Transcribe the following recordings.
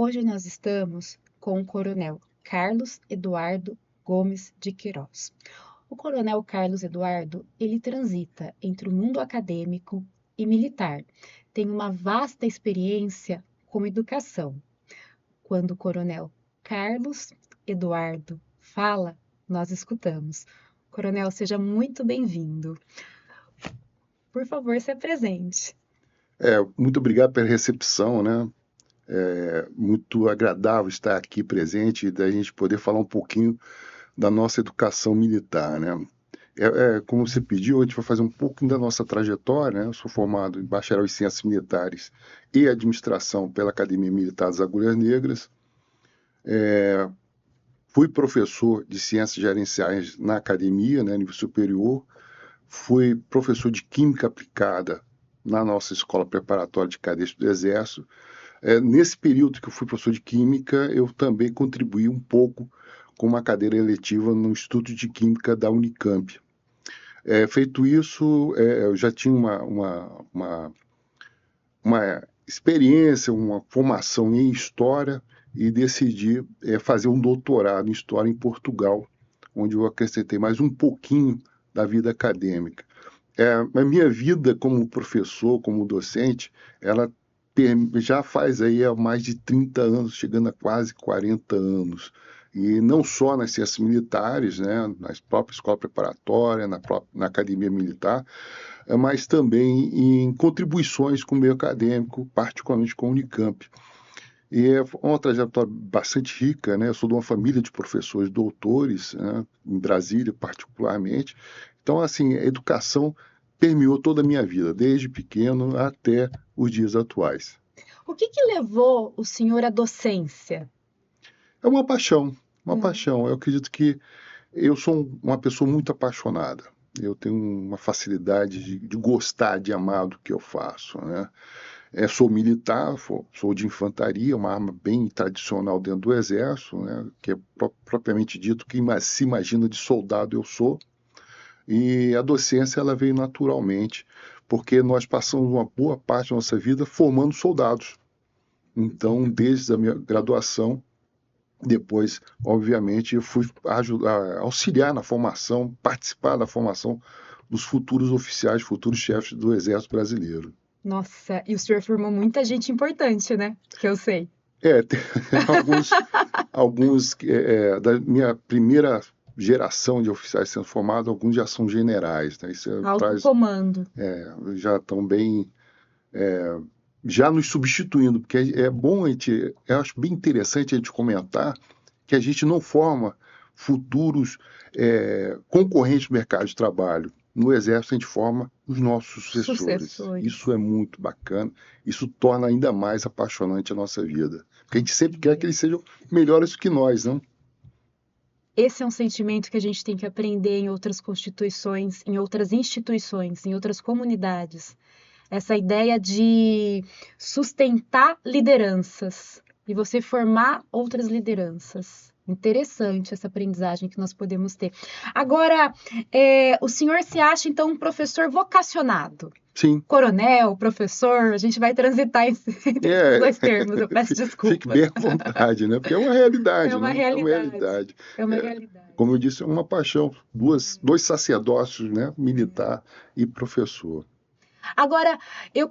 Hoje nós estamos com o Coronel Carlos Eduardo Gomes de Queiroz. O Coronel Carlos Eduardo, ele transita entre o mundo acadêmico e militar. Tem uma vasta experiência com educação. Quando o Coronel Carlos Eduardo fala, nós escutamos. Coronel, seja muito bem-vindo. Por favor, se apresente. Muito obrigado pela recepção, né? É muito agradável estar aqui presente e da gente poder falar um pouquinho da nossa educação militar, né? Como você pediu, a gente vai fazer um pouquinho da nossa trajetória, né? Eu sou formado em bacharel em Ciências Militares e Administração pela Academia Militar das Agulhas Negras. Fui professor de Ciências Gerenciais na academia, né, nível superior. Fui professor de Química Aplicada na nossa Escola Preparatória de Cadetes do Exército. Nesse período que eu fui professor de Química, eu também contribuí um pouco com uma cadeira eletiva no Instituto de Química da Unicamp. Feito isso, eu já tinha uma experiência, uma formação em História e decidi fazer um doutorado em História em Portugal, onde eu acrescentei mais um pouquinho da vida acadêmica. A minha vida como professor, como docente, ela já faz aí há mais de 30 anos, chegando a quase 40 anos. E não só nas ciências militares, né, na própria escola preparatória, na academia militar, mas também em contribuições com o meio acadêmico, particularmente com a Unicamp. E é uma trajetória bastante rica, né? Eu sou de uma família de professores doutores, né, em Brasília particularmente. Então, assim, a educação permeou toda a minha vida, desde pequeno até os dias atuais. O que levou o senhor à docência? É uma paixão, uma paixão. Eu acredito que eu sou uma pessoa muito apaixonada. Eu tenho uma facilidade de gostar, de amar do que eu faço, né? Sou militar, sou de infantaria, uma arma bem tradicional dentro do exército, né? Que é propriamente dito, quem se imagina de soldado eu sou. E a docência ela veio naturalmente, porque nós passamos uma boa parte da nossa vida formando soldados. Então, desde a minha graduação, depois, obviamente, eu fui auxiliar na formação, participar da formação dos futuros oficiais, futuros chefes do Exército Brasileiro. Nossa, e o senhor formou muita gente importante, né? Que eu sei. Tem alguns da minha primeira geração de oficiais sendo formados, alguns já são generais, né? Isso Alto comando. já estão bem, já nos substituindo, porque é bom eu acho bem interessante a gente comentar que a gente não forma futuros concorrentes do mercado de trabalho. No Exército, a gente forma os nossos sucessores. Isso é muito bacana. Isso torna ainda mais apaixonante a nossa vida. Porque a gente sempre quer que eles sejam melhores do que nós, não? Esse é um sentimento que a gente tem que aprender em outras constituições, em outras instituições, em outras comunidades. Essa ideia de sustentar lideranças e você formar outras lideranças. Interessante essa aprendizagem que nós podemos ter. Agora, o senhor se acha, então, um professor vocacionado? Sim. Coronel, professor, a gente vai transitar entre esses dois termos, eu peço desculpas. Fique bem à vontade, né? Porque é uma realidade, É uma né? realidade. É uma realidade. Como eu disse, é uma paixão. Dois sacerdócios, né? Militar e professor. Agora, eu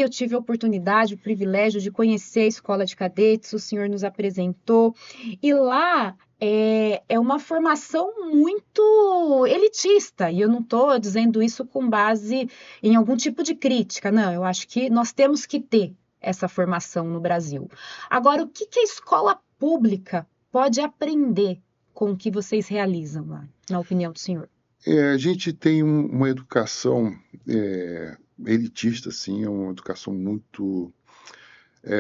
tive a oportunidade, o privilégio de conhecer a Escola de Cadetes, o senhor nos apresentou, e lá é uma formação muito elitista, e eu não estou dizendo isso com base em algum tipo de crítica, não, eu acho que nós temos que ter essa formação no Brasil. Agora, o que a escola pública pode aprender com o que vocês realizam lá, na opinião do senhor? A gente tem uma educação elitista, assim, é uma educação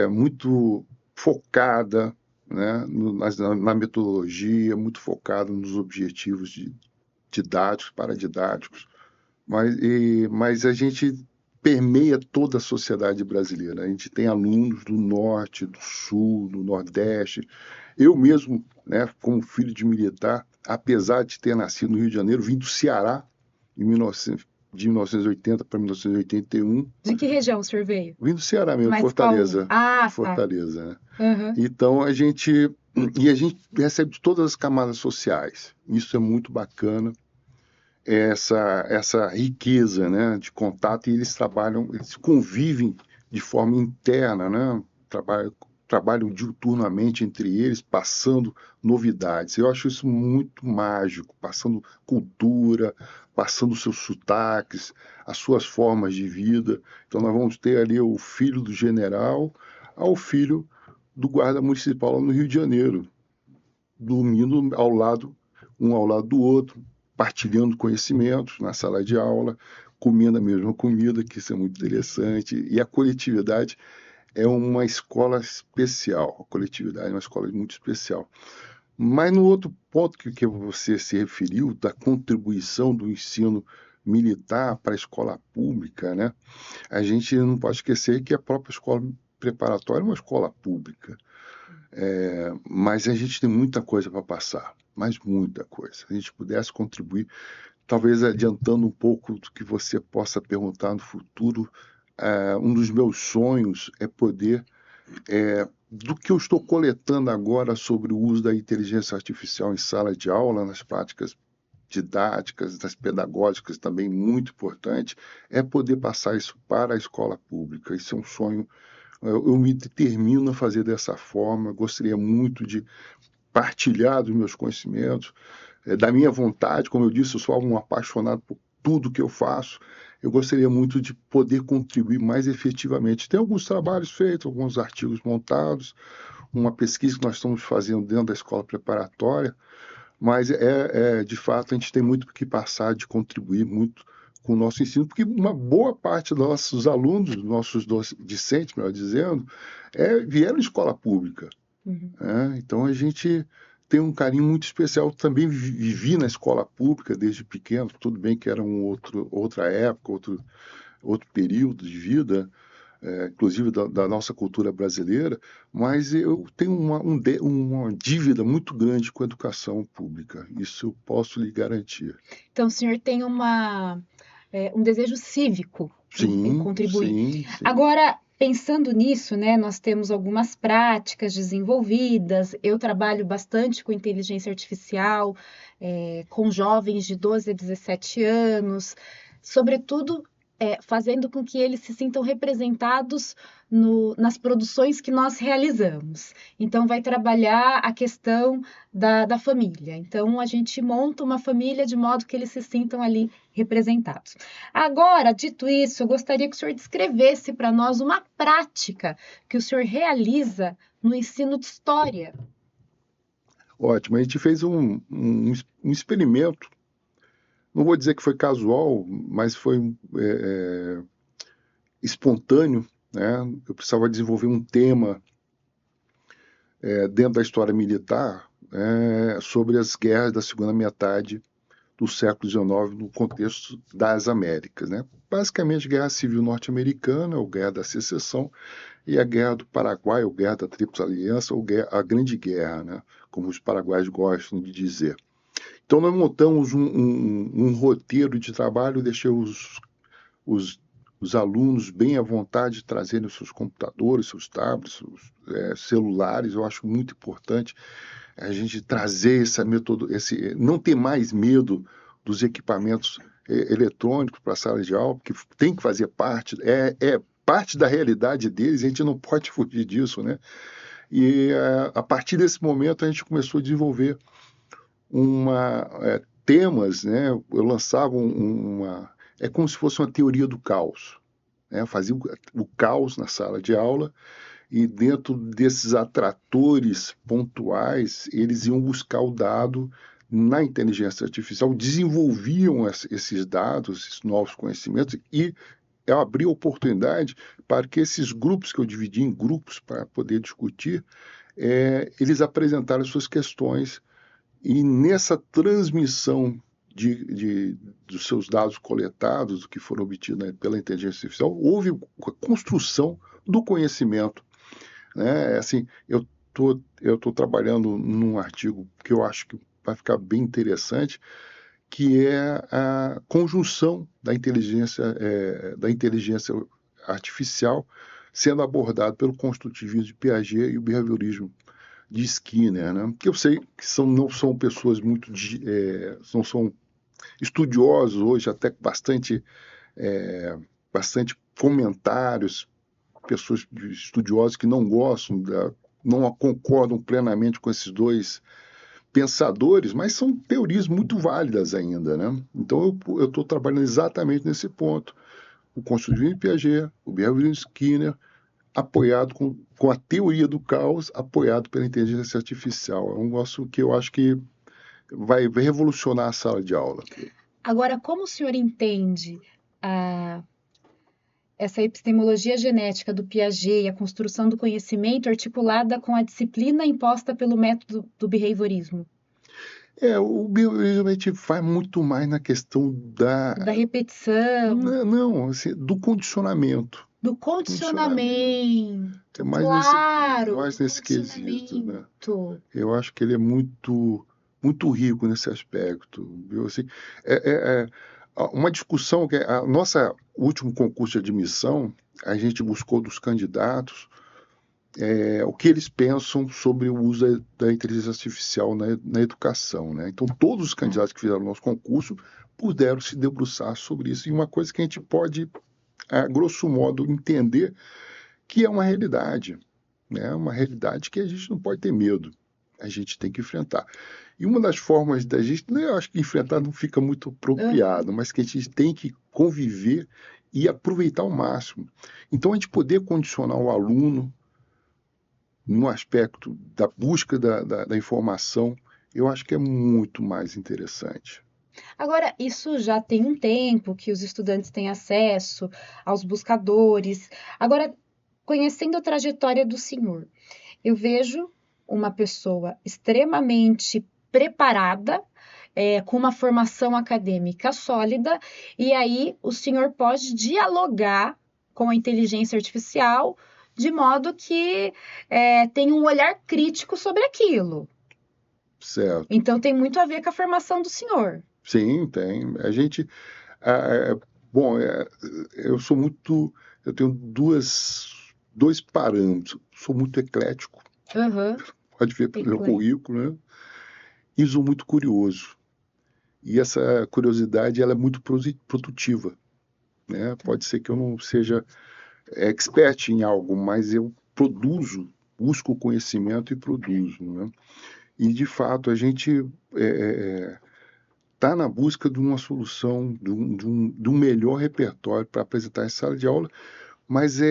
muito focada, né, na metodologia, muito focada nos objetivos didáticos, paradidáticos, mas a gente permeia toda a sociedade brasileira. A gente tem alunos do norte, do sul, do nordeste. Eu mesmo, né, como filho de militar, apesar de ter nascido no Rio de Janeiro, vim do Ceará em de 1980 para 1981. De que região o senhor veio? Vim do Ceará mesmo, Mas Fortaleza. Ah, tá. Fortaleza, né? Uhum. Então a gente recebe de todas as camadas sociais. Isso é muito bacana. Essa riqueza, né, de contato, e eles convivem de forma interna, né? Trabalham diuturnamente entre eles, passando novidades. Eu acho isso muito mágico, passando cultura, passando seus sotaques, as suas formas de vida. Então nós vamos ter ali o filho do general ao filho do guarda municipal lá no Rio de Janeiro, dormindo um ao lado do outro, partilhando conhecimentos na sala de aula, comendo a mesma comida, que isso é muito interessante. E a coletividade é uma escola especial. A coletividade é uma escola muito especial. Mas no outro ponto que você se referiu, da contribuição do ensino militar para a escola pública, né? A gente não pode esquecer que a própria escola preparatória é uma escola pública. Mas a gente tem muita coisa para passar, mas muita coisa. Se a gente pudesse contribuir, talvez adiantando um pouco do que você possa perguntar no futuro, um dos meus sonhos é poder, do que eu estou coletando agora sobre o uso da inteligência artificial em sala de aula, nas práticas didáticas, das pedagógicas também muito importante, é poder passar isso para a escola pública. Isso é um sonho. Eu me determino a fazer dessa forma. Eu gostaria muito de partilhar dos meus conhecimentos, da minha vontade. Como eu disse, eu sou um apaixonado por tudo que eu faço. Eu gostaria muito de poder contribuir mais efetivamente. Tem alguns trabalhos feitos, alguns artigos montados, uma pesquisa que nós estamos fazendo dentro da escola preparatória, mas de fato a gente tem muito que passar, de contribuir muito com o nosso ensino, porque uma boa parte dos nossos alunos, nossos discentes, melhor dizendo, vieram de escola pública. Uhum. Então a gente tem um carinho muito especial. Também vivi na escola pública desde pequeno, tudo bem que era outra época, outro período de vida, inclusive da nossa cultura brasileira, mas eu tenho uma dívida muito grande com a educação pública, isso eu posso lhe garantir. Então, o senhor tem um desejo cívico em Sim, contribuir. sim, sim. Agora, pensando nisso, né, nós temos algumas práticas desenvolvidas. Eu trabalho bastante com inteligência artificial, com jovens de 12 a 17 anos, sobretudo fazendo com que eles se sintam representados nas produções que nós realizamos. Então, vai trabalhar a questão da família. Então, a gente monta uma família de modo que eles se sintam ali representados. Agora, dito isso, eu gostaria que o senhor descrevesse para nós uma prática que o senhor realiza no ensino de história. Ótimo, a gente fez um experimento, não vou dizer que foi casual, mas foi espontâneo, né? Eu precisava desenvolver um tema dentro da história militar sobre as guerras da segunda metade do século XIX no contexto das Américas, né? Basicamente, Guerra Civil Norte-Americana, ou Guerra da Secessão, e a Guerra do Paraguai, ou Guerra da Tríplice Aliança, ou a Grande Guerra, né? Como os paraguaios gostam de dizer. Então, nós montamos um roteiro de trabalho, deixei os alunos bem à vontade de trazerem os seus computadores, seus tablets, seus celulares. Eu acho muito importante a gente trazer essa não ter mais medo dos equipamentos eletrônicos para a sala de aula, porque tem que fazer parte, parte da realidade deles, a gente não pode fugir disso, né? E a partir desse momento a gente começou a desenvolver temas, né? Eu lançava é como se fosse uma teoria do caos, né? Eu fazia o caos na sala de aula e dentro desses atratores pontuais, eles iam buscar o dado na inteligência artificial, desenvolviam esses dados, esses novos conhecimentos, e eu abri oportunidade para que esses grupos, que eu dividi em grupos para poder discutir, eles apresentaram suas questões, e nessa transmissão dos seus dados coletados, que foram obtidos, né, pela inteligência artificial, houve a construção do conhecimento, né? Assim, eu tô trabalhando num artigo que eu acho que vai ficar bem interessante, que é a conjunção da inteligência artificial sendo abordado pelo construtivismo de Piaget e o behaviorismo de Skinner, né? Que eu sei que não são pessoas muito, não são estudiosos hoje, até bastante comentários, pessoas estudiosas que não gostam, não concordam plenamente com esses dois pensadores, mas são teorias muito válidas ainda, né? Então eu estou trabalhando exatamente nesse ponto. O construtivismo de Piaget, o behaviorismo de Skinner, apoiado com a teoria do caos, apoiado pela inteligência artificial. É um negócio que eu acho que vai revolucionar a sala de aula. Agora, como o senhor entende essa epistemologia genética do Piaget e a construção do conhecimento articulada com a disciplina imposta pelo método do behaviorismo? O behaviorismo a gente vai muito mais na questão Da repetição, não, assim, do condicionamento. do condicionamento, claro, Mais do nesse quesito, né? condicionamento. Eu acho que ele é muito, muito rico nesse aspecto, viu? Assim, é, é uma discussão que a nossa último concurso de admissão, a gente buscou dos candidatos o que eles pensam sobre o uso da inteligência artificial na educação, né? Então, todos os candidatos que fizeram o nosso concurso puderam se debruçar sobre isso. E uma coisa que a gente pode, a grosso modo, entender que é uma realidade, né? Uma realidade que a gente não pode ter medo. A gente tem que enfrentar. E uma das formas da gente, eu acho que enfrentar não fica muito apropriado, mas que a gente tem que conviver e aproveitar ao máximo. Então, a gente poder condicionar o aluno no aspecto da busca da informação, eu acho que é muito mais interessante. Agora, isso já tem um tempo que os estudantes têm acesso aos buscadores. Agora, conhecendo a trajetória do senhor, eu vejo uma pessoa extremamente preparada, com uma formação acadêmica sólida, e aí o senhor pode dialogar com a inteligência artificial de modo que tem um olhar crítico sobre aquilo. Certo. Então tem muito a ver com a formação do senhor. Sim, tem. A gente. Bom, eu tenho dois parâmetros. Sou muito eclético, Uhum. pode ver pelo meu currículo, né? E sou muito curioso. E essa curiosidade ela é muito produtiva, né? Pode ser que eu não seja expert em algo, mas eu busco conhecimento e produzo, né? E de fato a gente está na busca de uma solução, de um melhor repertório para apresentar em sala de aula, mas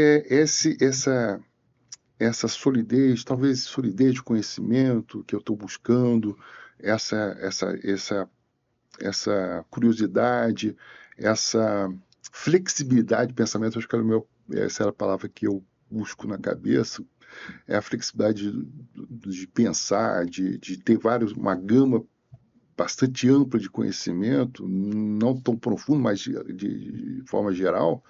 essa solidez, talvez solidez de conhecimento que eu estou buscando, essa curiosidade, essa flexibilidade de pensamento, acho que essa era a palavra que eu busco na cabeça, é a flexibilidade de pensar, de ter uma gama bastante ampla de conhecimento, não tão profundo, mas de forma geral,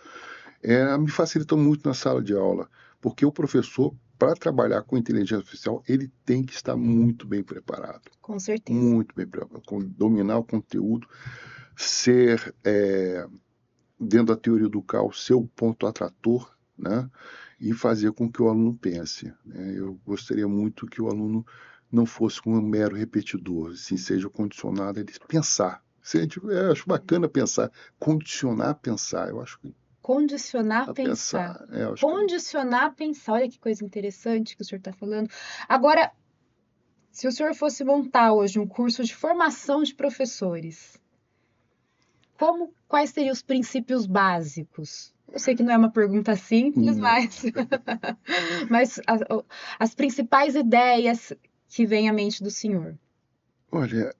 me facilita muito na sala de aula, porque o professor, para trabalhar com inteligência artificial, ele tem que estar muito bem preparado. Com certeza. Muito bem preparado, dominar o conteúdo, ser, dentro da teoria do caos, ser o ponto atrator, né? E fazer com que o aluno pense, né? Eu gostaria muito que o aluno não fosse um mero repetidor, assim, seja condicionado a ele pensar. Eu acho bacana pensar, condicionar a pensar, eu acho que Condicionar, pensar. Condicionar, pensar. Olha que coisa interessante que o senhor está falando. Agora, se o senhor fosse montar hoje um curso de formação de professores, quais seriam os princípios básicos? Eu sei que não é uma pergunta simples, mas as principais ideias que vêm à mente do senhor. Olha,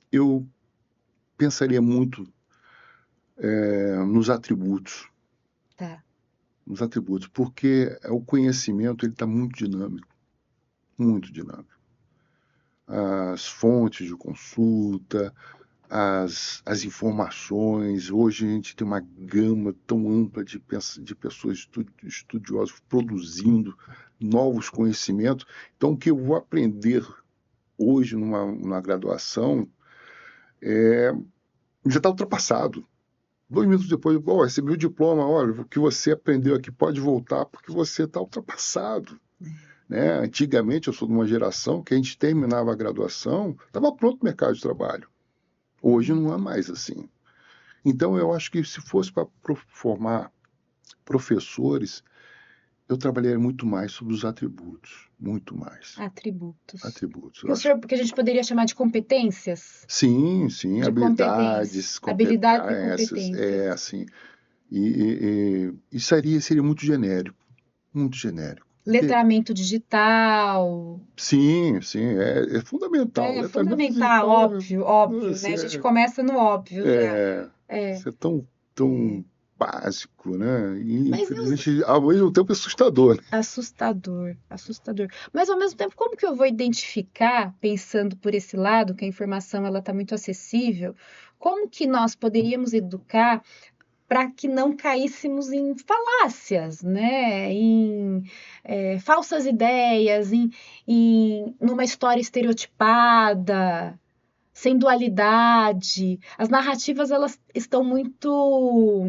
eu pensaria muito nos atributos. Tá. Nos atributos, porque o conhecimento ele está muito dinâmico, muito dinâmico. As fontes de consulta, as informações. Hoje a gente tem uma gama tão ampla de pessoas estudiosas produzindo novos conhecimentos. Então, o que eu vou aprender hoje numa graduação já está ultrapassado. 2 minutos depois, recebi o diploma, olha, o que você aprendeu aqui pode voltar porque você está ultrapassado. Né? Antigamente, eu sou de uma geração que a gente terminava a graduação, estava pronto o mercado de trabalho. Hoje não é mais assim. Então, eu acho que se fosse para formar professores, eu trabalharia muito mais sobre os atributos, muito mais. Atributos. Atributos. Porque a gente poderia chamar de competências? Sim, De competências. habilidades, Habilidades e competências, competências. assim. E seria muito genérico, muito genérico. Letramento digital. Sim, é fundamental. É Letramento fundamental, digital óbvio, né? A gente começa no óbvio já. É. isso é tão básico, né? E Mas infelizmente, ao mesmo tempo, é assustador, né? assustador, assustador. Mas ao mesmo tempo, como que eu vou identificar, pensando por esse lado, que a informação ela está muito acessível, como que nós poderíamos educar para que não caíssemos em falácias, né? Em falsas ideias, numa história estereotipada, sem dualidade. As narrativas elas estão muito,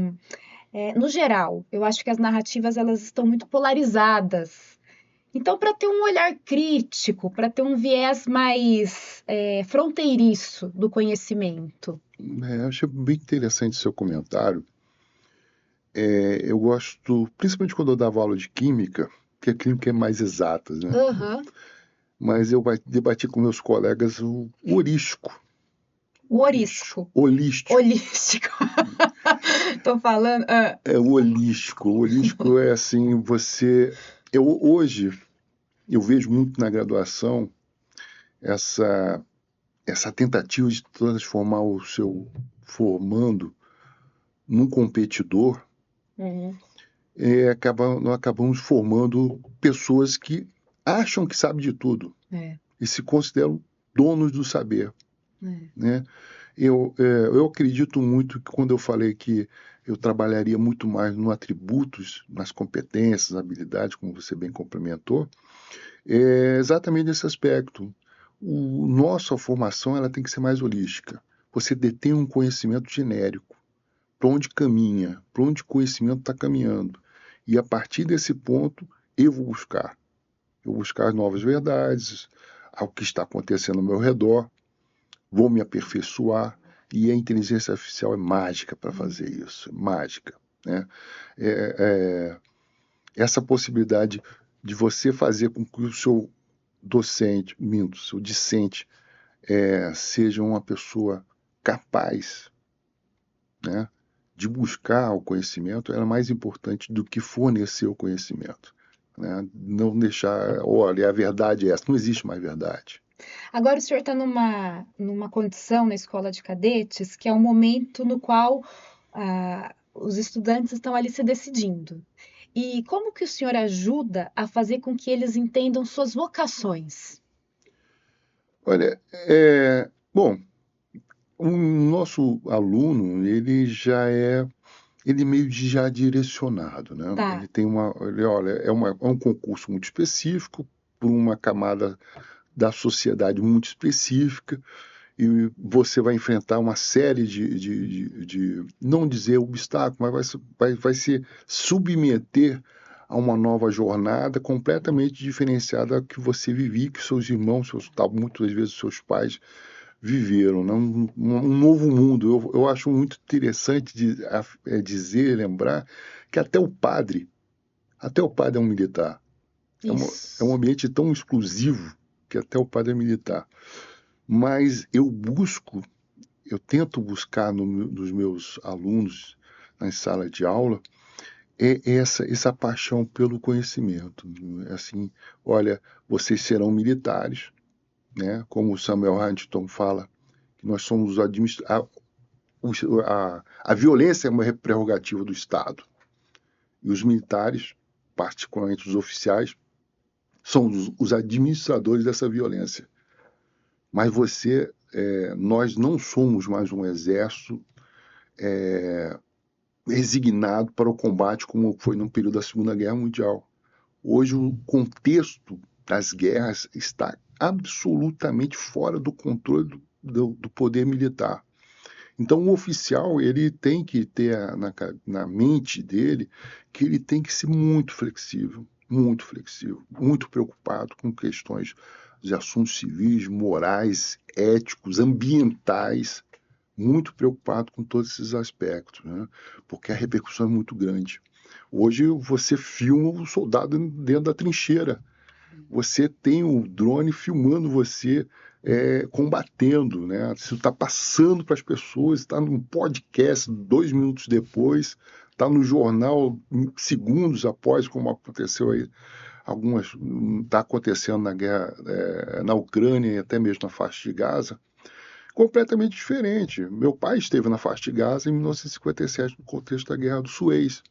no geral, eu acho que as narrativas elas estão muito polarizadas. Então, para ter um olhar crítico, para ter um viés mais fronteiriço do conhecimento. Achei bem interessante seu comentário. Eu gosto, principalmente quando eu dava aula de química, que a química é mais exatas, né? Aham. Mas eu debati com meus colegas o orístico. O orisco. Holístico. Holístico. Tô falando. O holístico. O holístico é assim, hoje, eu vejo muito na graduação essa tentativa de transformar o seu formando num competidor. Uhum. Nós acabamos formando pessoas que acham que sabem de tudo e se consideram donos do saber. Né? Eu acredito muito que quando eu falei que eu trabalharia muito mais no atributos, nas competências, habilidades, como você bem complementou, é exatamente nesse aspecto. Nossa formação ela tem que ser mais holística. Você detém um conhecimento genérico, para onde caminha, para onde o conhecimento está caminhando. E a partir desse ponto, eu vou buscar. Eu vou buscar as novas verdades, ao que está acontecendo ao meu redor, vou me aperfeiçoar, e a inteligência artificial é mágica para fazer isso, mágica. Né? Essa possibilidade de você fazer com que o seu docente, seu discente, seja uma pessoa capaz, né, de buscar o conhecimento, é mais importante do que fornecer o conhecimento. Né? Não deixar, olha, a verdade é essa, não existe mais verdade. Agora o senhor está numa condição na escola de cadetes que é um momento no qual os estudantes estão ali se decidindo. E como que o senhor ajuda a fazer com que eles entendam suas vocações? Olha, bom, o nosso aluno, ele meio de já direcionado, né? Tá. Olha, é um concurso muito específico, por uma camada da sociedade muito específica, e você vai enfrentar uma série não dizer obstáculos, mas vai se submeter a uma nova jornada completamente diferenciada da que você vivia, que seus irmãos, muitas vezes seus pais viveram, né? Um novo mundo. Eu acho muito interessante dizer, lembrar que até o padre é um militar. É um Isso. ambiente tão exclusivo que até o padre é militar. Mas eu tento buscar nos meus alunos, nas salas de aula, essa paixão pelo conhecimento. Assim, olha, vocês serão militares, né? Como o Samuel Huntington fala, que nós somos os administradores. A violência é uma prerrogativa do Estado. E os militares, particularmente os oficiais, são os administradores dessa violência. Mas nós não somos mais um exército resignado para o combate como foi no período da Segunda Guerra Mundial. Hoje o contexto das guerras está absolutamente fora do controle do poder militar. Então, o oficial, ele tem que ter na mente dele que ele tem que ser muito flexível, muito preocupado com questões de assuntos civis, morais, éticos, ambientais, muito preocupado com todos esses aspectos, né? Porque a repercussão é muito grande. Hoje você filma o soldado dentro da trincheira. Você tem o drone filmando você combatendo, né? Isso está passando para as pessoas, está num podcast 2 minutos depois, está no jornal segundos após, como aconteceu aí está acontecendo na guerra na Ucrânia e até mesmo na faixa de Gaza, completamente diferente. Meu pai esteve na faixa de Gaza em 1957 no contexto da Guerra do Suez.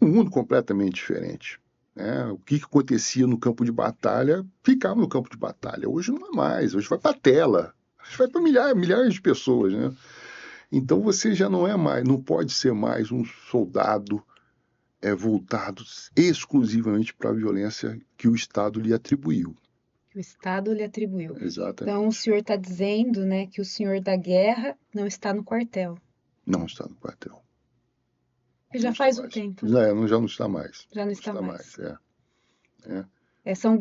Um mundo completamente diferente. Né? O que acontecia no campo de batalha ficava no campo de batalha. Hoje não é mais, hoje vai para a tela, hoje vai para milhares de pessoas. Né? Então você já não é mais, não pode ser mais um soldado voltado exclusivamente para a violência que o Estado lhe atribuiu. Que o Estado lhe atribuiu. Exatamente. Então, o senhor está dizendo, né, que o senhor da guerra não está no quartel. Não está no quartel. E já faz um tempo. Já não está mais. Já não está mais. São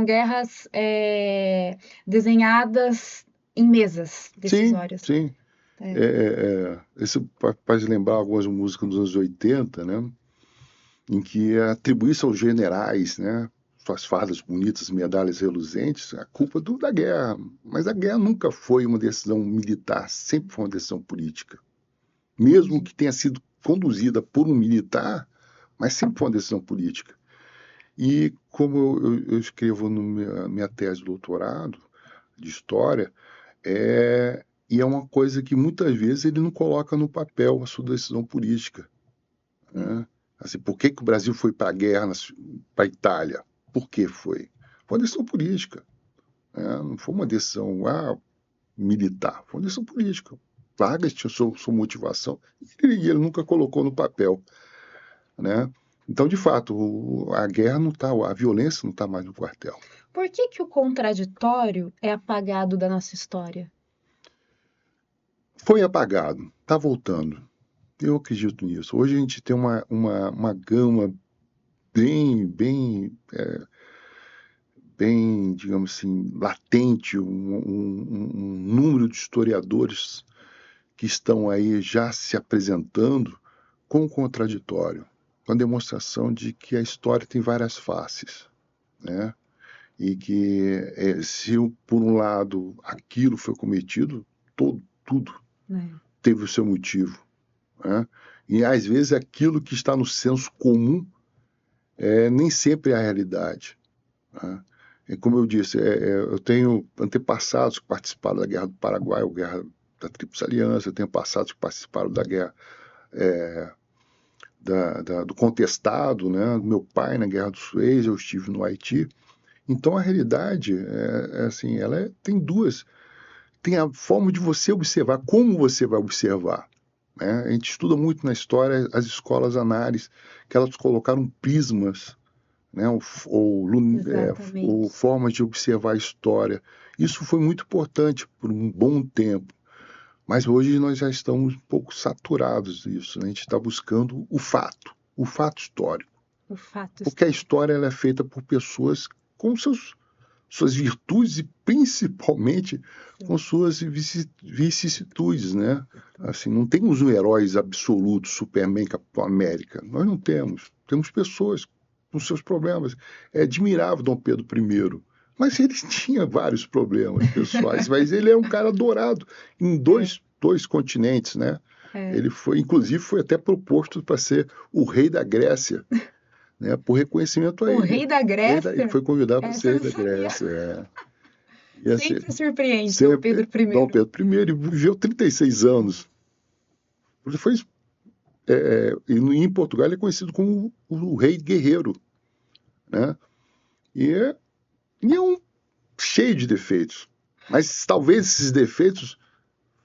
guerras desenhadas em mesas decisórias. Sim. Isso faz lembrar algumas músicas dos anos 80, né? Em que atribui-se aos generais, né? Suas fardas bonitas, medalhas reluzentes, a culpa da guerra. Mas a guerra nunca foi uma decisão militar, sempre foi uma decisão política. Mesmo que tenha sido conduzida por um militar, mas sempre foi uma decisão política. E como eu escrevo na minha tese de doutorado de história, e é uma coisa que muitas vezes ele não coloca no papel a sua decisão política. Né? Assim, por que o Brasil foi para a guerra para a Itália? Por que foi? Foi uma decisão política. Né? Não foi uma decisão militar, foi uma decisão política. Vargas tinha sua motivação e ele nunca colocou no papel. Né? Então, de fato, a guerra não está, a violência não está mais no quartel. Por que o contraditório é apagado da nossa história? Foi apagado, está voltando. Eu acredito nisso. Hoje a gente tem uma gama bem, digamos assim, latente, um número de historiadores que estão aí já se apresentando com o contraditório, com a demonstração de que a história tem várias faces, né? E que se por um lado aquilo foi cometido, tudo teve o seu motivo, né? E às vezes aquilo que está no senso comum nem sempre é a realidade. Né? E como eu disse, eu tenho antepassados que participaram da Guerra do Paraguai, ou Guerra da Tríplice Aliança, eu tenho passados que participaram da Guerra do Contestado, né? Meu pai na Guerra do Suez, eu estive no Haiti. Então a realidade assim, ela tem duas. Tem a forma de você observar, como você vai observar. Né? A gente estuda muito na história as escolas análises, que elas colocaram prismas, né? ou formas de observar a história. Isso foi muito importante por um bom tempo. Mas hoje nós já estamos um pouco saturados disso. Né? A gente está buscando o fato histórico. Porque a história ela é feita por pessoas com suas virtudes e principalmente com suas vicissitudes, né? Assim, não temos heróis absolutos, Superman, Capitão América. Nós não temos. Temos pessoas com seus problemas. É admirável Dom Pedro I, mas ele tinha vários problemas pessoais, mas ele é um cara adorado em dois continentes, né? Ele inclusive foi até proposto para ser o rei da Grécia. Né, por reconhecimento a ele. O rei da Grécia? Ele foi convidado para ser rei da Grécia. Sempre surpreende Dom Pedro I. Dom Pedro I, ele viveu 36 anos. Ele foi, em Portugal ele é conhecido como o rei guerreiro. Né? E é cheio de defeitos. Mas talvez esses defeitos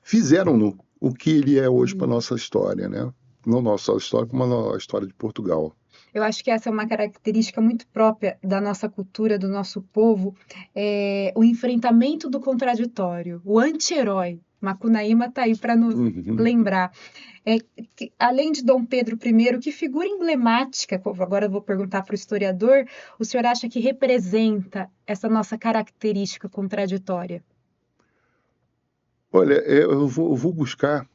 fizeram o que ele é hoje para a nossa história. Né? Não nossa história, como a história de Portugal. Eu acho que essa é uma característica muito própria da nossa cultura, do nosso povo, o enfrentamento do contraditório, o anti-herói. Macunaíma está aí para nos lembrar. Além de Dom Pedro I, que figura emblemática, agora eu vou perguntar para o historiador, o senhor acha que representa essa nossa característica contraditória? Olha, eu vou buscar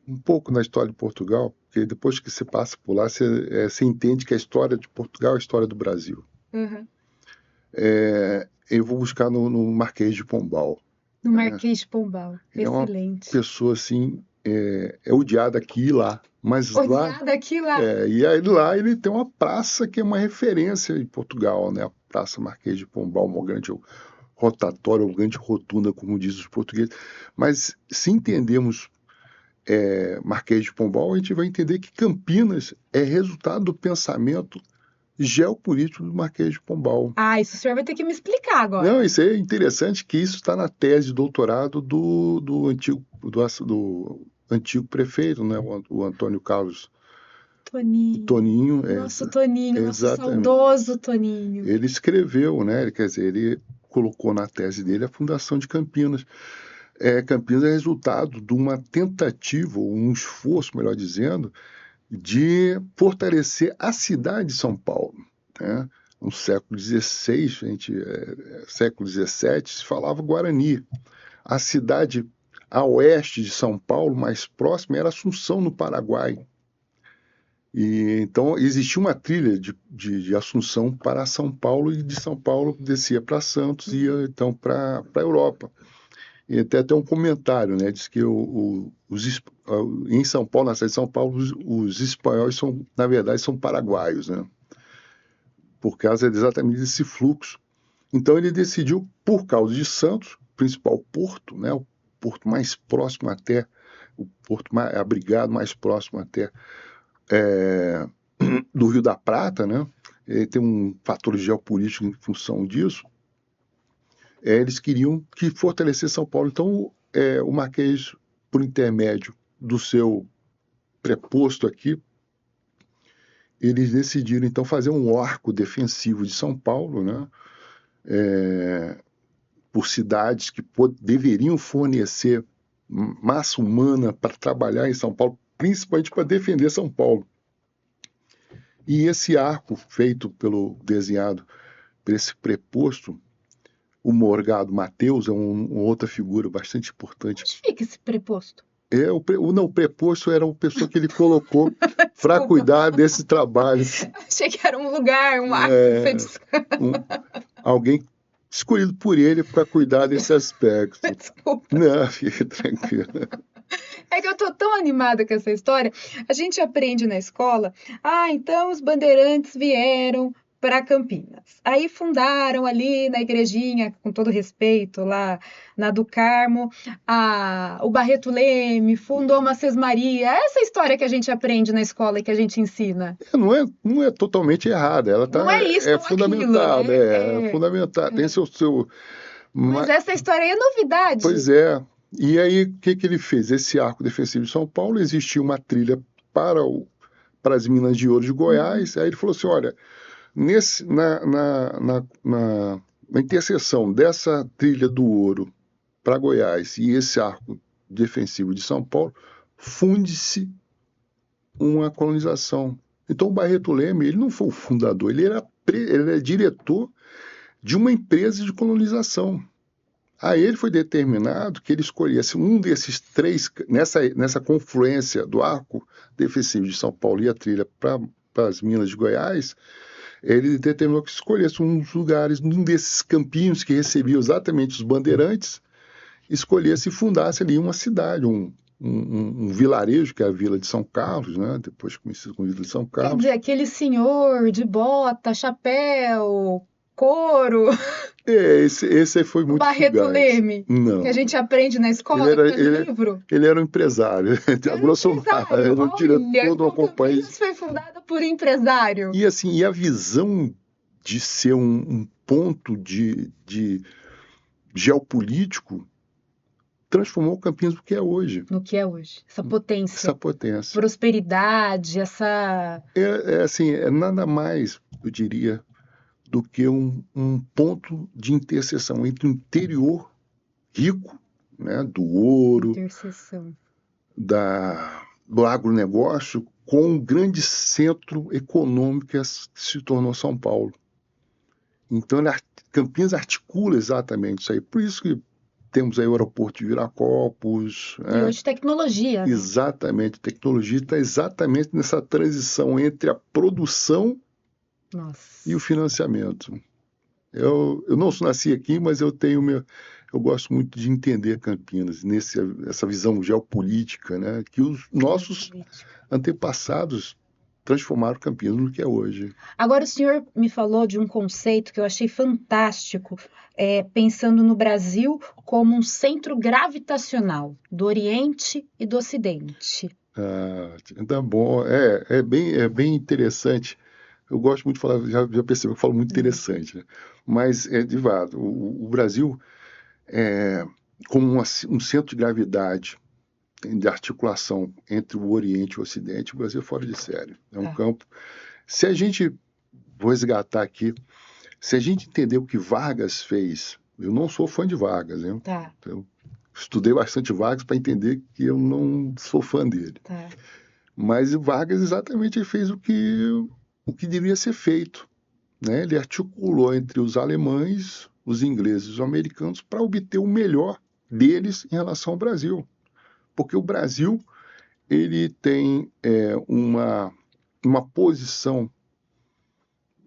um pouco na história de Portugal, porque depois que você passa por lá, você entende que a história de Portugal é a história do Brasil. Uhum. Eu vou buscar no Marquês de Pombal. No Marquês de Pombal, É uma excelente. pessoa assim, é odiada aqui e lá, mas Odiada aqui e lá. e aí lá ele tem uma praça que é uma referência em Portugal, né? A Praça Marquês de Pombal, uma grande rotatória, uma grande rotunda, como dizem os portugueses. Mas se entendermos Marquês de Pombal, a gente vai entender que Campinas é resultado do pensamento geopolítico do Marquês de Pombal. Isso o senhor vai ter que me explicar agora. Não, isso é interessante que isso está na tese de doutorado do antigo prefeito, né, o Antônio Carlos Toninho. Toninho. Nosso Toninho, nosso Exatamente. saudoso Toninho. Ele escreveu, né, quer dizer, ele colocou na tese dele a fundação de Campinas. Campinas é resultado de uma tentativa, ou um esforço, melhor dizendo, de fortalecer a cidade de São Paulo, né? No século XVI, século XVII, se falava Guarani. A cidade a oeste de São Paulo, mais próxima, era Assunção, no Paraguai. E então existia uma trilha de Assunção para São Paulo, e de São Paulo descia para Santos e ia então para a Europa. E até um comentário, né? Diz que em São Paulo, na cidade de São Paulo, os espanhóis na verdade, são paraguaios, né? Por causa exatamente desse fluxo. Então ele decidiu, por causa de Santos, principal porto, né? O porto mais próximo até, o porto mais abrigado, mais próximo até do Rio da Prata, né? Tem um fator geopolítico em função disso. Eles queriam que fortalecesse São Paulo. Então, o Marquês, por intermédio do seu preposto aqui, eles decidiram, então, fazer um arco defensivo de São Paulo, né? Por cidades que deveriam fornecer massa humana para trabalhar em São Paulo, principalmente para defender São Paulo. E esse arco desenhado por esse preposto, o Morgado Mateus é uma outra figura bastante importante. Onde fica esse preposto? O preposto era uma pessoa que ele colocou para cuidar desse trabalho. Achei que era um lugar, um arco alguém escolhido por ele para cuidar desse aspecto. Desculpa. Não, fique tranquila. É que eu tô tão animada com essa história. A gente aprende na escola, então os bandeirantes vieram para Campinas. Aí fundaram ali na igrejinha, com todo respeito, lá na do Carmo, o Barreto Leme, fundou uma Sesmaria. Essa história que a gente aprende na escola e que a gente ensina. Não é totalmente errada, ela tá, não é isso, não fundamentada, aquilo, né? É fundamentada, tem seu... Mas essa história aí é novidade. Pois é. E aí, o que ele fez? Esse arco defensivo de São Paulo, existia uma trilha para as Minas de Ouro de Goiás. Aí ele falou assim, olha, na interseção dessa trilha do ouro para Goiás e esse arco defensivo de São Paulo, funde-se uma colonização. Então o Barreto Leme, ele não foi o fundador, ele era diretor de uma empresa de colonização. Aí ele foi determinado que ele escolhesse um desses três, nessa confluência do arco defensivo de São Paulo e a trilha para as Minas de Goiás, ele determinou que escolhesse um dos lugares, um desses campinhos que recebiam exatamente os bandeirantes, escolhesse e fundasse ali uma cidade, um vilarejo, que é a Vila de São Carlos, né? Depois conhecido como Vila de São Carlos. Quer dizer, aquele senhor de bota, chapéu, couro... Esse foi muito Barreto Leme, não. Que a gente aprende na escola, no livro. Ele era um empresário. Ele era um diretor de uma companhia. Campinas foi fundada por empresário. E assim, e a visão de ser um ponto de geopolítico transformou Campinas no que é hoje. No que é hoje. Essa potência. Essa potência. Prosperidade, essa... assim, é nada mais, eu diria, do que um ponto de interseção entre o interior rico, né, do ouro, Interseção. do agronegócio, com um grande centro econômico que se tornou São Paulo. Então, Campinas articula exatamente isso aí. Por isso que temos aí o aeroporto de Viracopos, E né? hoje tecnologia, né? Exatamente, tecnologia está exatamente nessa transição entre a produção Nossa. e o financiamento. Eu não nasci aqui, mas eu gosto muito de entender Campinas, essa visão geopolítica, né, que os nossos antepassados transformaram Campinas no que é hoje. Agora, o senhor me falou de um conceito que eu achei fantástico, pensando no Brasil como um centro gravitacional do Oriente e do Ocidente. Tá bom, é bem interessante. Eu gosto muito de falar, já percebeu que eu falo muito interessante, né? Mas, de fato, o Brasil é como um centro de gravidade de articulação entre o Oriente e o Ocidente, o Brasil é fora de série. É um campo. Se a gente, vou resgatar aqui, se a gente entender o que Vargas fez, eu não sou fã de Vargas, né? Tá. Eu estudei bastante Vargas para entender que eu não sou fã dele. Tá. Mas Vargas exatamente fez o que deveria ser feito, né? Ele articulou entre os alemães, os ingleses e os americanos para obter o melhor deles em relação ao Brasil. Porque o Brasil ele tem uma posição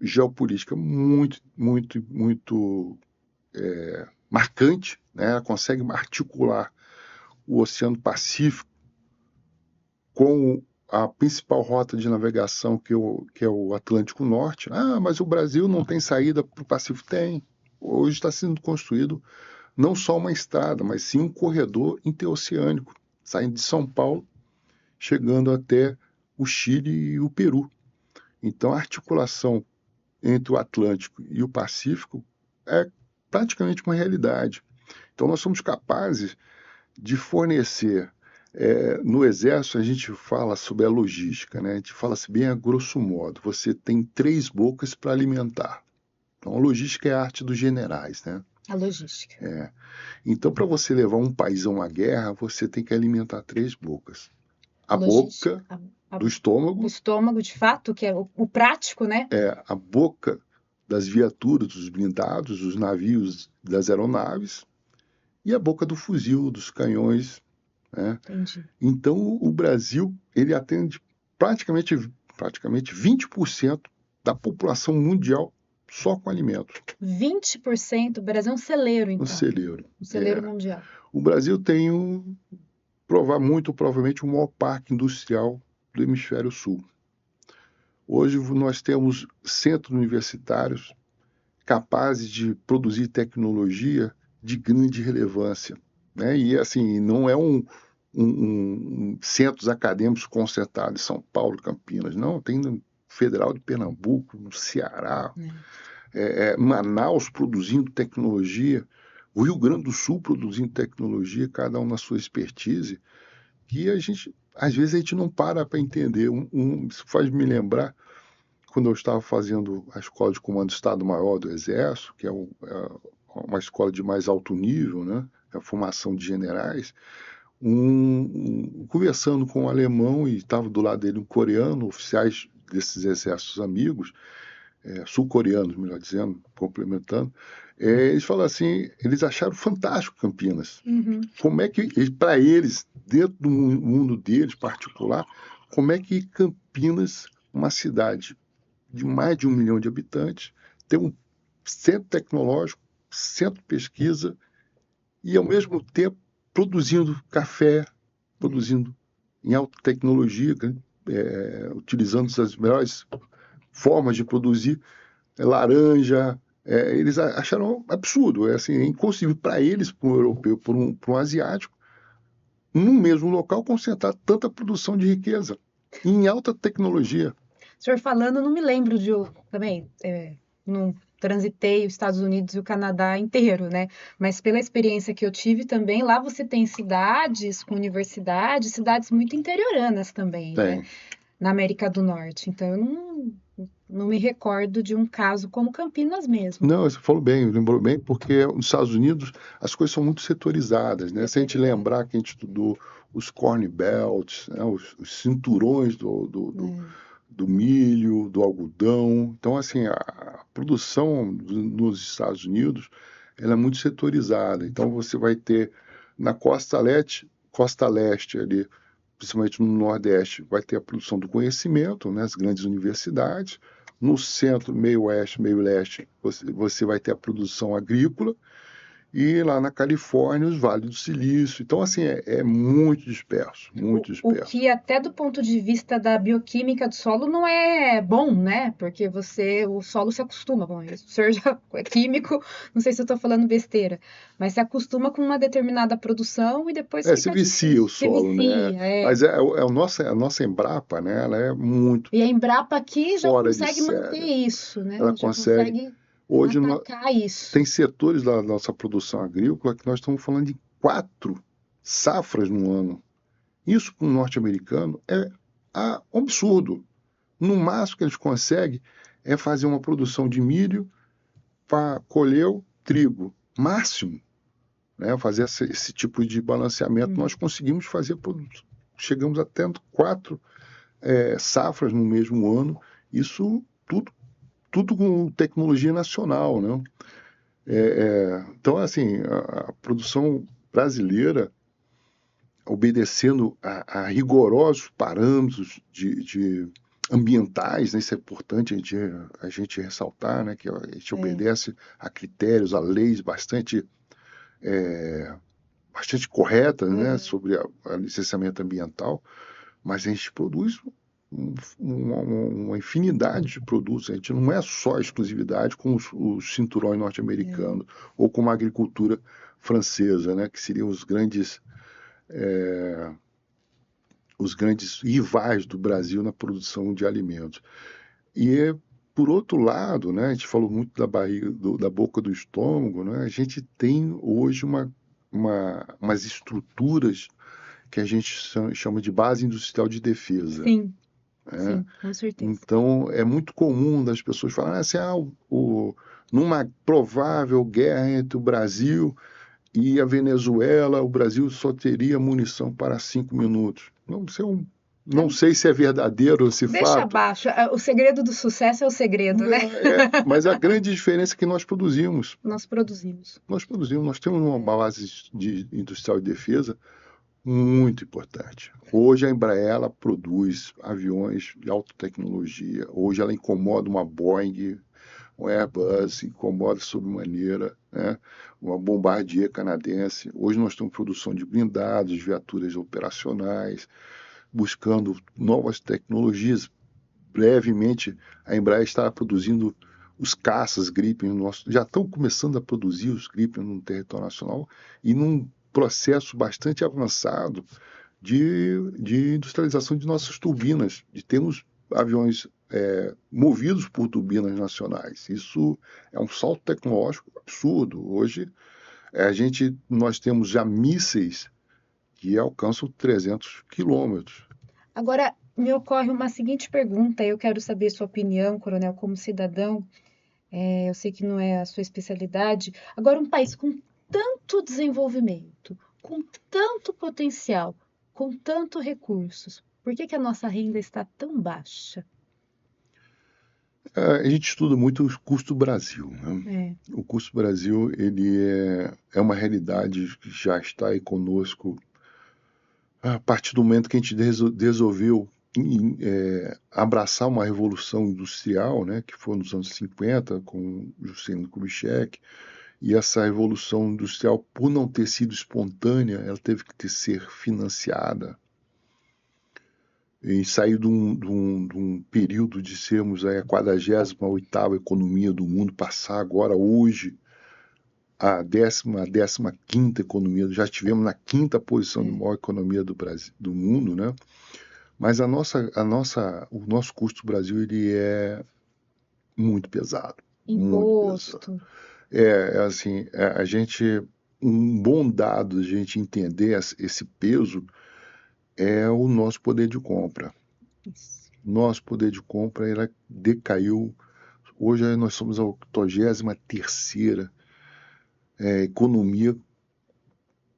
geopolítica muito marcante, né? Ela consegue articular o Oceano Pacífico com a principal rota de navegação, que é o Atlântico Norte. Mas o Brasil não tem saída para o Pacífico? Tem. Hoje está sendo construído não só uma estrada, mas sim um corredor interoceânico, saindo de São Paulo, chegando até o Chile e o Peru. Então, a articulação entre o Atlântico e o Pacífico é praticamente uma realidade. Então, nós somos capazes de fornecer. No Exército, a gente fala sobre a logística, né? A gente fala assim, bem a grosso modo. Você tem 3 bocas para alimentar. Então, a logística é a arte dos generais, né? A logística. Então, para você levar um país a uma guerra, você tem que alimentar 3 bocas. A Logística. boca do estômago. O estômago, de fato, que é o prático, né? A boca das viaturas, dos blindados, dos navios, das aeronaves. E a boca do fuzil, dos canhões. Né? Entendi. Então, o Brasil ele atende praticamente 20% da população mundial só com alimentos. 20%? O Brasil é um celeiro, então. Um celeiro. Um celeiro mundial. O Brasil tem muito provavelmente o maior parque industrial do hemisfério sul. Hoje nós temos centros universitários capazes de produzir tecnologia de grande relevância, né? E assim, não é centros acadêmicos concentrados em São Paulo, Campinas, não, tem no Federal de Pernambuco, no Ceará, Manaus produzindo tecnologia, o Rio Grande do Sul produzindo tecnologia, cada um na sua expertise, que às vezes a gente não para entender. Isso faz me lembrar quando eu estava fazendo a Escola de Comando Estado-Maior do Exército, que é uma escola de mais alto nível, né? É a formação de generais, conversando com um alemão, e estava do lado dele um coreano, oficiais desses exércitos amigos, sul-coreanos, melhor dizendo, complementando, eles falam assim, eles acharam fantástico Campinas. Uhum. Como é que, para eles, dentro do mundo deles particular, como é que Campinas, uma cidade de mais de 1 milhão de habitantes, tem um centro tecnológico, centro de pesquisa e, ao mesmo tempo, produzindo café, produzindo em alta tecnologia, utilizando as melhores formas de produzir laranja. Eles acharam absurdo, é inconcebível para eles, para um europeu, para um asiático, num mesmo local concentrar tanta produção de riqueza em alta tecnologia. O senhor falando, não me lembro de também, não transitei os Estados Unidos e o Canadá inteiro, né? Mas pela experiência que eu tive também, lá você tem cidades com universidades, cidades muito interioranas também, né? Na América do Norte. Então, eu Não me recordo de um caso como Campinas mesmo. Não, você falou bem, lembrou bem, porque nos Estados Unidos as coisas são muito setorizadas, né? Se a gente lembrar que a gente estudou os corn belts, né? Os cinturões do milho, do algodão. Então, assim, a produção nos Estados Unidos, ela é muito setorizada. Então, você vai ter na costa leste ali, principalmente no Nordeste, vai ter a produção do conhecimento, né? As grandes universidades. No centro, meio oeste, meio leste, você vai ter a produção agrícola. E lá na Califórnia, os Vales do Silício. Então, assim, é muito disperso, muito O disperso. que até do ponto de vista da bioquímica do solo não é bom, né? Porque o solo se acostuma. Bom, o senhor já é químico, não sei se eu estou falando besteira, mas se acostuma com uma determinada produção e depois Se fica vicia difícil. o Se solo, né? vicia, é. Mas a nossa Embrapa, né? Ela é muito E a Embrapa aqui já fora de consegue manter série. isso, né? Ela Já consegue. consegue Hoje atacar isso. tem setores da nossa produção agrícola que nós estamos falando de 4 safras no ano. Isso para um norte-americano é um absurdo. No máximo que eles conseguem é fazer uma produção de milho para colher o trigo. Máximo. Né? Fazer esse tipo de balanceamento. Nós conseguimos fazer, chegamos até 4 safras no mesmo ano. Isso tudo com tecnologia nacional, né? Então, assim, a produção brasileira, obedecendo a rigorosos parâmetros de ambientais, né? Isso é importante a gente ressaltar, né? Que a gente obedece a critérios, a leis bastante corretas, né? Sobre a licenciamento ambiental, mas a gente produz uma infinidade de produtos. A gente não é só exclusividade com os cinturões norte-americanos ou com a agricultura francesa, né? Que seriam os grandes rivais do Brasil na produção de alimentos. E, por outro lado, né, a gente falou muito da barriga, da boca do estômago, né, a gente tem hoje umas estruturas que a gente chama de base industrial de defesa. Sim, Né? sim, com certeza. Então, é muito comum das pessoas falarem assim, numa provável guerra entre o Brasil e a Venezuela, o Brasil só teria munição para 5 minutos. Não sei se é verdadeiro esse Deixa fato. abaixo. O segredo do sucesso é o segredo, né? Mas a grande diferença é que nós produzimos. Nós produzimos. Nós temos uma base industrial de defesa muito importante. Hoje a Embraer ela produz aviões de alta tecnologia. Hoje ela incomoda uma Boeing, um Airbus, incomoda sobremaneira, né? Uma Bombardier canadense. Hoje nós temos produção de blindados, viaturas operacionais, buscando novas tecnologias. Brevemente, a Embraer está produzindo os caças Gripen, já estão começando a produzir os Gripen no território nacional e num processo bastante avançado de industrialização de nossas turbinas, de termos aviões movidos por turbinas nacionais. Isso é um salto tecnológico absurdo. Hoje, nós temos já mísseis que alcançam 300 quilômetros. Agora, me ocorre uma seguinte pergunta, eu quero saber sua opinião, Coronel, como cidadão. Eu sei que não é a sua especialidade. Agora, um país com tanto desenvolvimento, com tanto potencial, com tantos recursos, por que que a nossa renda está tão baixa? A gente estuda muito o custo Brasil, né? O custo Brasil ele é uma realidade que já está aí conosco a partir do momento que a gente resolveu abraçar uma revolução industrial, né, que foi nos anos 50, com Juscelino Kubitschek, e essa revolução industrial, por não ter sido espontânea, ela teve que ser financiada. E saiu de um período de sermos a 48ª economia do mundo, passar agora, hoje, a 15ª economia, já estivemos na 5ª posição de maior economia do mundo, né? Mas o nosso custo Brasil ele é muito pesado. Imposto. Muito pesado. Assim, um bom dado a gente entender esse peso é o nosso poder de compra. Isso. nosso poder de compra ela decaiu. Hoje nós somos a 83ª economia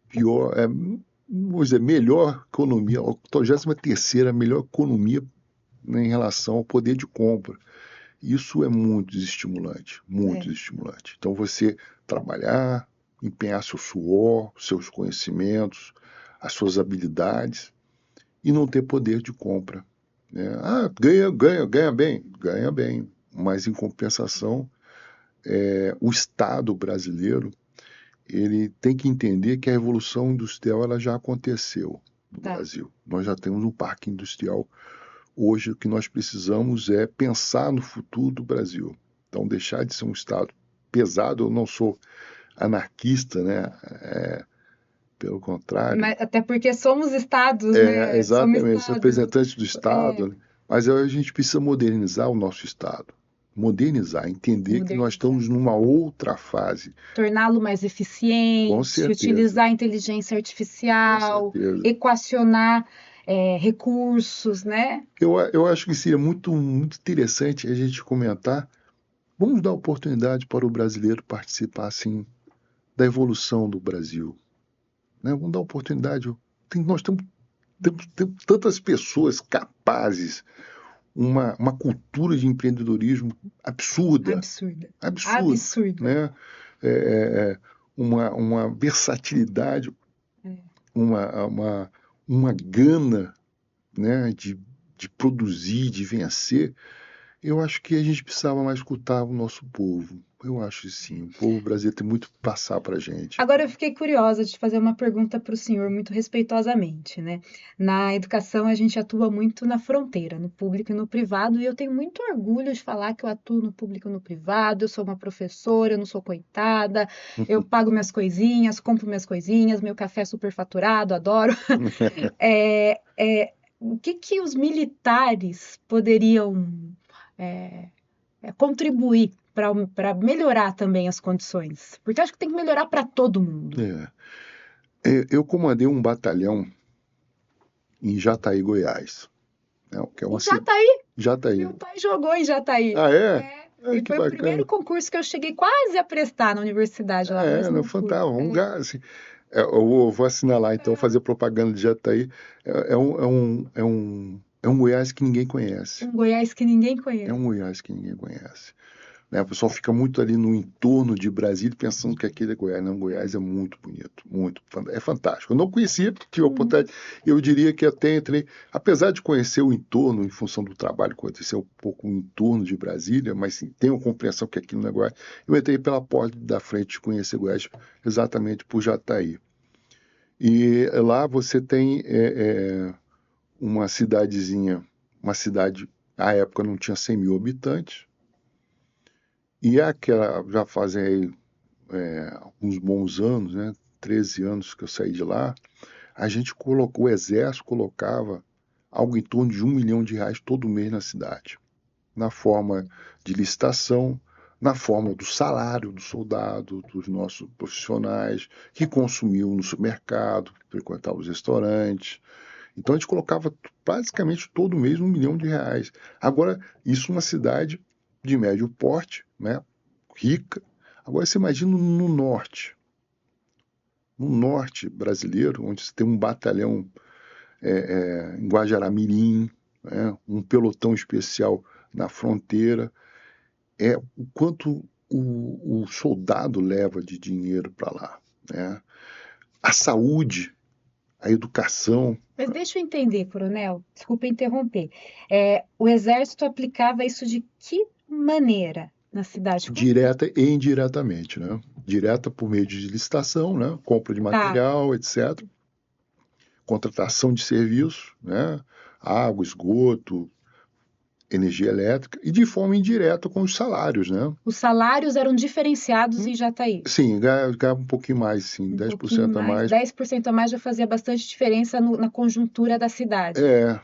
pior, vamos dizer, melhor economia, a 83ª melhor economia, né, em relação ao poder de compra. Isso é muito desestimulante, muito desestimulante. Então você trabalhar, empenhar seu suor, seus conhecimentos, as suas habilidades e não ter poder de compra, né? Ganha bem, mas em compensação, o Estado brasileiro ele tem que entender que a revolução industrial ela já aconteceu no Brasil. Nós já temos um parque industrial. Hoje o que nós precisamos é pensar no futuro do Brasil. Então deixar de ser um Estado pesado. Eu não sou anarquista, né? Pelo contrário. Mas, até porque somos Estados, né? Exatamente, somos representantes do Estado. Né? Mas a gente precisa modernizar o nosso Estado. Modernizar, entender que nós estamos numa outra fase. Torná-lo mais eficiente, utilizar a inteligência artificial, equacionar recursos, né? Eu acho que seria muito, muito interessante a gente comentar. Vamos dar oportunidade para o brasileiro participar, assim, da evolução do Brasil. Né? Vamos dar oportunidade. Nós temos tantas pessoas capazes, uma cultura de empreendedorismo absurda. Né? Uma versatilidade, uma gana, né, de produzir, de vencer. Eu acho que a gente precisava mais escutar o nosso povo. Eu acho que sim. O povo brasileiro tem muito que passar para a gente. Agora eu fiquei curiosa de fazer uma pergunta para o senhor, muito respeitosamente, né? Na educação a gente atua muito na fronteira, no público e no privado, e eu tenho muito orgulho de falar que eu atuo no público e no privado. Eu sou uma professora, eu não sou coitada, eu pago minhas coisinhas, compro minhas coisinhas, meu café é superfaturado, adoro. O que os militares poderiam contribuir para melhorar também as condições? Porque eu acho que tem que melhorar para todo mundo. Eu comandei um batalhão em Jataí, Goiás. Que é uma Jataí? Meu pai jogou em Jataí. Ah, é? E foi o primeiro concurso que eu cheguei quase a prestar na universidade lá. Fantástico. Um lugar assim. Eu vou assinalar, então, fazer propaganda de Jataí. É um Goiás que ninguém conhece. Um Goiás que ninguém conhece. É um Goiás que ninguém conhece. Né? O pessoal fica muito ali no entorno de Brasília pensando que aquele é Goiás. Não, Goiás é muito bonito, é fantástico. Eu não conhecia, tive a oportunidade, eu diria que até entrei, apesar de conhecer o entorno, em função do trabalho, conhecer um pouco o entorno de Brasília, mas sim, tenho compreensão que aquilo não é Goiás, eu entrei pela porta da frente de conhecer Goiás exatamente por Jataí. E lá você tem uma cidadezinha, uma cidade, à época não tinha 100 mil habitantes, e aquela, já fazem aí uns bons anos, né, 13 anos que eu saí de lá, a gente colocou, o exército colocava algo em torno de R$1 milhão todo mês na cidade, na forma de licitação, na forma do salário do soldado, dos nossos profissionais, que consumiam no supermercado, que frequentavam os restaurantes. Então a gente colocava basicamente todo mês R$1 milhão. Agora, isso numa cidade de médio porte, né, rica. Agora você imagina no norte brasileiro, onde você tem um batalhão em Guajará-Mirim, né, um pelotão especial na fronteira, o quanto o soldado leva de dinheiro para lá, né? A saúde, a educação. Mas deixa eu entender, coronel, desculpa interromper. O exército aplicava isso de que maneira na cidade? Direta e indiretamente, né? Direta por meio de licitação, né? Compra de material, etc. Contratação de serviços, né? Água, esgoto, energia elétrica, e de forma indireta com os salários, né? Os salários eram diferenciados em Jataí? Sim, ganhava um pouquinho mais, sim, 10% a mais. 10% a mais já fazia bastante diferença na conjuntura da cidade.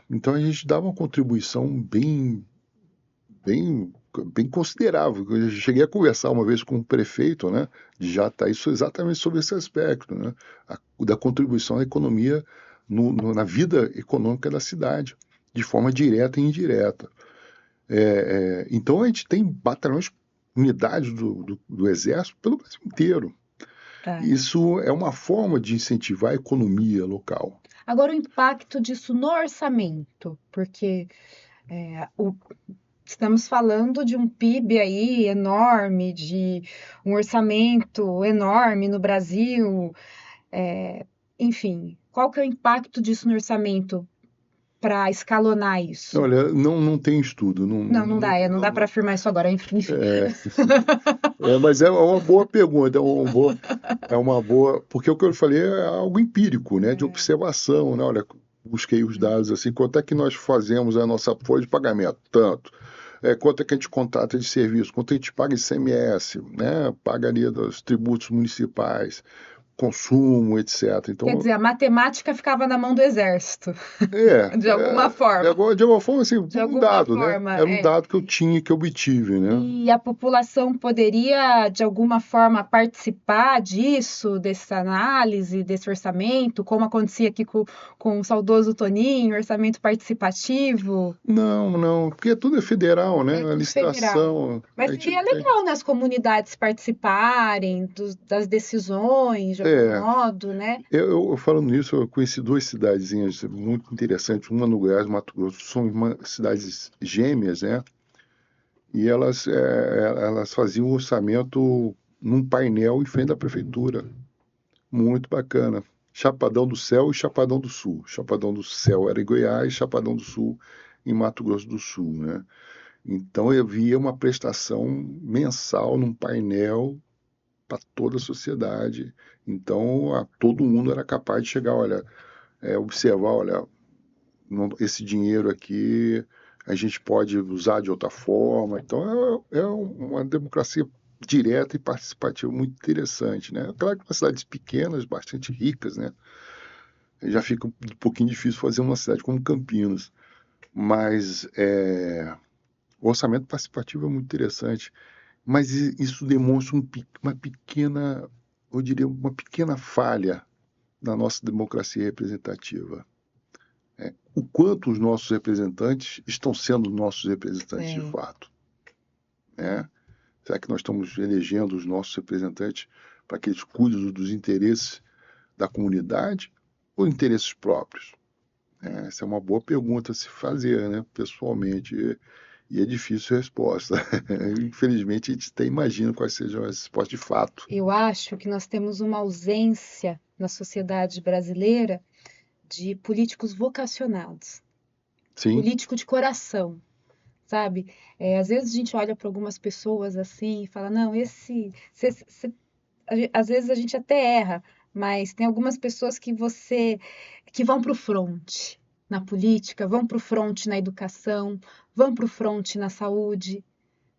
Então a gente dava uma contribuição bem considerável. Eu cheguei a conversar uma vez com o prefeito, né, de Jataí, exatamente sobre esse aspecto, né, da contribuição à economia, na vida econômica da cidade. de forma direta e indireta. Então a gente tem batalhões, unidades do Exército pelo Brasil inteiro. Tá. Isso é uma forma de incentivar a economia local. Agora, o impacto disso no orçamento, porque estamos falando de um PIB aí enorme, de um orçamento enorme no Brasil, enfim, qual que é o impacto disso no orçamento para escalonar isso? Olha, não tem estudo. Não dá para afirmar isso agora, enfim. Mas é uma boa pergunta, é uma boa, porque o que eu falei é algo empírico, né, de observação, né? Olha, busquei os dados assim, quanto é que nós fazemos a nossa folha de pagamento? Tanto. Quanto é que a gente contrata de serviço? Quanto a gente paga ICMS, né? Paga ali dos tributos municipais, consumo, etc. Quer Então, dizer, a matemática ficava na mão do exército, é, de alguma forma. de alguma forma, assim, De um alguma dado, né? forma, Era um dado que eu tinha, que eu obtive, né? E a população poderia, de alguma forma, participar disso, dessa análise, desse orçamento, como acontecia aqui com o saudoso Toninho, orçamento participativo? Não, porque tudo é federal, né? É A tudo federal. licitação, a Mas gente seria tem. legal, né, as comunidades participarem das decisões, de algum É, modo, né? eu falando nisso, eu conheci duas cidadezinhas muito interessantes, uma no Goiás, Mato Grosso, são cidades gêmeas, né? E elas faziam o orçamento num painel em frente à prefeitura. Muito bacana. Chapadão do Céu e Chapadão do Sul. Chapadão do Céu era em Goiás, Chapadão do Sul em Mato Grosso do Sul, né? Então eu via uma prestação mensal num painel para toda a sociedade. Então todo mundo era capaz de chegar, olha, observar, olha, esse dinheiro aqui a gente pode usar de outra forma. Então é uma democracia direta e participativa muito interessante, né? Claro que nas cidades pequenas, bastante ricas, né? Já fica um pouquinho difícil fazer uma cidade como Campinas, mas o orçamento participativo é muito interessante. Mas isso demonstra uma pequena, eu diria, uma pequena falha na nossa democracia representativa. O quanto os nossos representantes estão sendo nossos representantes de fato, né? Será que nós estamos elegendo os nossos representantes para que eles cuidem dos interesses da comunidade ou interesses próprios? Essa é uma boa pergunta a se fazer, né, pessoalmente. E é difícil a resposta. Infelizmente, a gente até imagina quais sejam as respostas de fato. Eu acho que nós temos uma ausência na sociedade brasileira de políticos vocacionados, Sim, político de coração, sabe? Às vezes a gente olha para algumas pessoas assim e fala, não, às vezes a gente até erra, mas tem algumas pessoas que vão para o front na política, vão para o front na educação, vão para o front na saúde,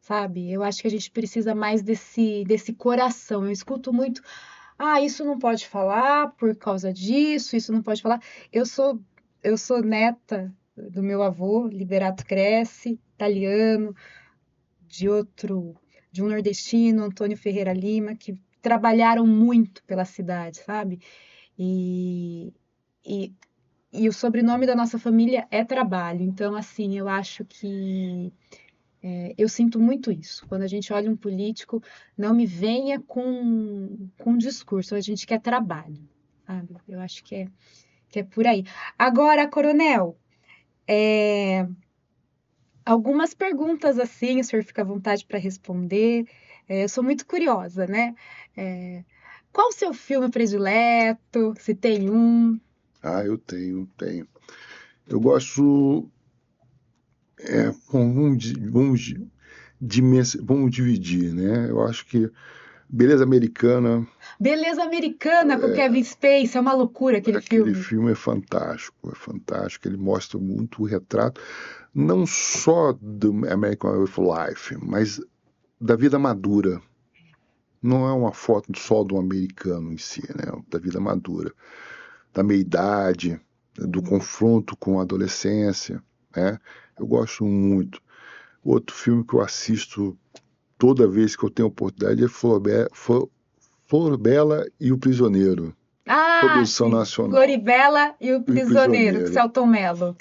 sabe? Eu acho que a gente precisa mais desse coração. Eu escuto muito, isso não pode falar por causa disso, isso não pode falar. Eu sou, eu sou neta do meu avô, Liberato Cresce, italiano, de outro, de um nordestino, Antônio Ferreira Lima, que trabalharam muito pela cidade, sabe? E, e, e o sobrenome da nossa família é Trabalho. Então, assim, eu acho que eu sinto muito isso. Quando a gente olha um político, não me venha com discurso, a gente quer trabalho, sabe? Eu acho que é por aí. Agora, Coronel, algumas perguntas assim, o senhor fica à vontade para responder. Eu sou muito curiosa, né? É, qual o seu filme predileto? Se tem um? eu tenho. Eu gosto. Vamos dividir, né? Eu acho que Beleza Americana, Beleza Americana com Kevin Spacey, é uma loucura aquele aquele filme. filme é fantástico. Ele mostra muito o retrato, não só do American Way of Life, mas da vida madura. Não é uma foto só do americano em si, né? Da vida madura, da meia-idade, do confronto com a adolescência, né? Eu gosto muito. Outro filme que eu assisto toda vez que eu tenho oportunidade é Flor Bela e o Prisioneiro. produção sim. nacional. Floribela e o E Prisioneiro, Prisioneiro. Selton Mello.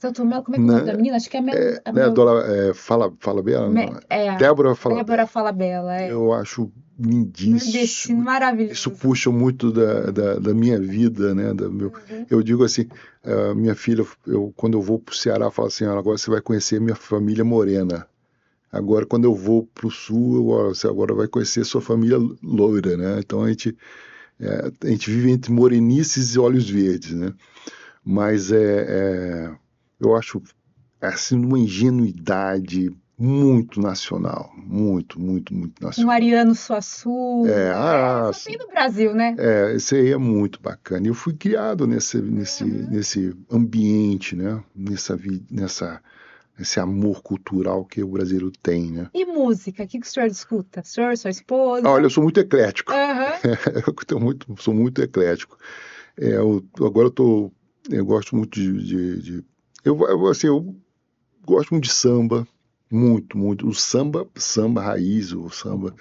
Selton Mello, como é que é o nome da menina? Acho que é Fala Bela, não. é, Débora Débora Falabella. Falabella, Eu acho nordestino lindíssimo. Isso maravilhoso. puxa muito da minha vida, né? Uhum. Eu digo assim, minha filha, quando eu vou para o Ceará, eu falo assim, agora você vai conhecer minha família morena. Agora, quando eu vou para o Sul, você agora vai conhecer sua família loira, né? Então a gente vive entre morenices e olhos verdes, né? Mas eu acho assim uma ingenuidade muito nacional, muito, muito, muito Um nacional. Ariano Suassuna. Só tem Sim. no Brasil, né? Esse aí é muito bacana. Eu fui criado nesse ambiente, né? Esse amor cultural que o brasileiro tem, né? E música? O que o senhor escuta? O senhor, sua Olha, esposa? eu sou muito eclético. Aham. Sou muito eclético. Agora eu gosto muito assim, eu gosto muito de samba, muito, muito. O samba raiz, o samba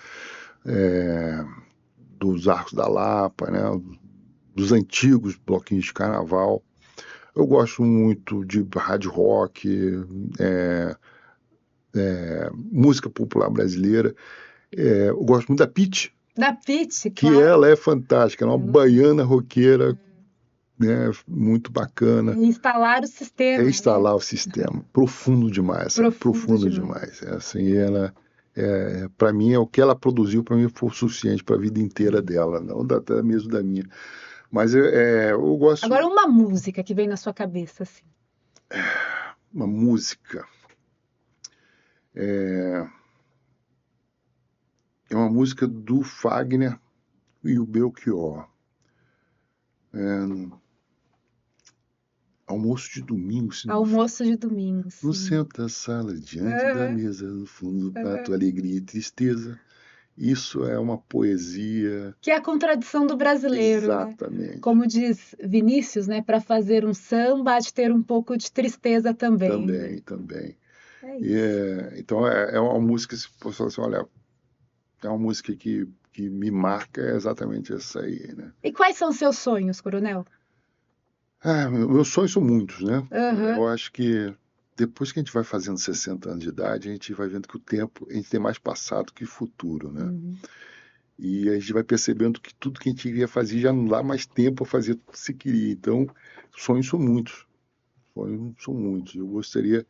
é, dos Arcos da Lapa, né? Dos antigos bloquinhos de carnaval. Eu gosto muito de hard rock, é, música popular brasileira. Eu gosto muito da Pitty, Da Pitty, que claro. ela é fantástica, ela é uma baiana roqueira, né? Muito bacana. Instalar o sistema, né? Instalar o sistema. Profundo demais, sabe? Profundo Profundo demais. demais. Assim, para mim, o que ela produziu para mim foi o suficiente para a vida inteira dela, não até mesmo da minha. Mas eu gosto Agora, uma música que vem na sua cabeça, assim. uma música. É uma música do Fagner e o Belchior. Almoço de domingo, se não Almoço de domingo, no sim. centro da sala, diante da mesa, no fundo do prato, alegria e tristeza. Isso é uma poesia. Que é a contradição do brasileiro, né? Exatamente. Como diz Vinícius, né? Para fazer um samba, há de ter um pouco de tristeza também, né? Também. É isso. Então é uma música, se você falar assim, olha, é uma música que me marca é exatamente essa aí, né? E quais são seus sonhos, Coronel? Meus sonhos são muitos, né? Aham. Eu acho que depois que a gente vai fazendo 60 anos de idade, a gente vai vendo que o tempo, a gente tem mais passado que futuro, né? Uhum. E a gente vai percebendo que tudo que a gente queria fazer já não dá mais tempo a fazer o que se queria. Então, sonhos são muitos. Sonhos são muitos. Eu gostaria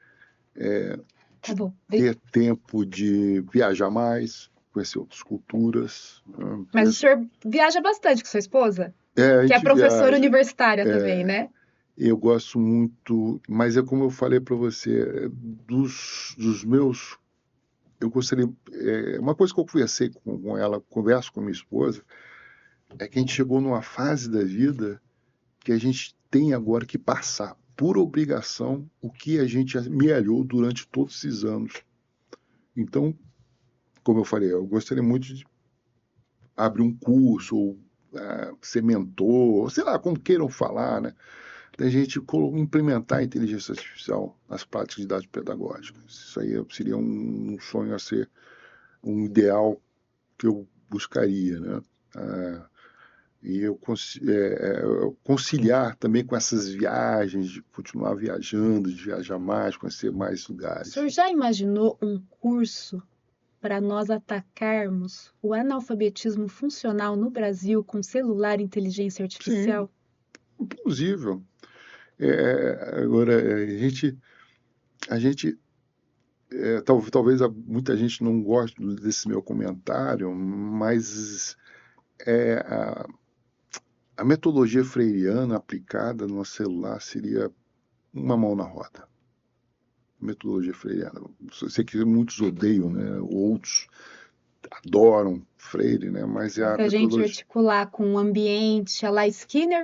Tá bom. ter tempo de viajar mais, conhecer outras culturas, né? Mas o senhor viaja bastante com sua esposa? A Que é gente professora viaja. universitária também, né? Eu gosto muito, mas é como eu falei para você, dos meus. Eu gostaria. Uma coisa que eu conversei com ela, converso com minha esposa, é que a gente chegou numa fase da vida que a gente tem agora que passar, por obrigação, o que a gente amealhou durante todos esses anos. Então, como eu falei, eu gostaria muito de abrir um curso, ou ser mentor, ou sei lá, como queiram falar, né? Da gente implementar a inteligência artificial nas práticas de dados pedagógicas. Isso aí seria um sonho a ser um ideal que eu buscaria, né? E eu conciliar também com essas viagens, de continuar viajando, de viajar mais, conhecer mais O lugares. senhor já imaginou um curso para nós atacarmos o analfabetismo funcional no Brasil com celular e inteligência artificial? Sim, possível. Agora, a gente talvez muita gente não goste desse meu comentário, mas a metodologia freiriana aplicada no celular seria uma mão na roda. Metodologia freiriana. Eu sei que muitos odeiam, né? Outros adoram Freire, né? Mas é a Se a gente metodologia. articular com o ambiente, a la Skinner,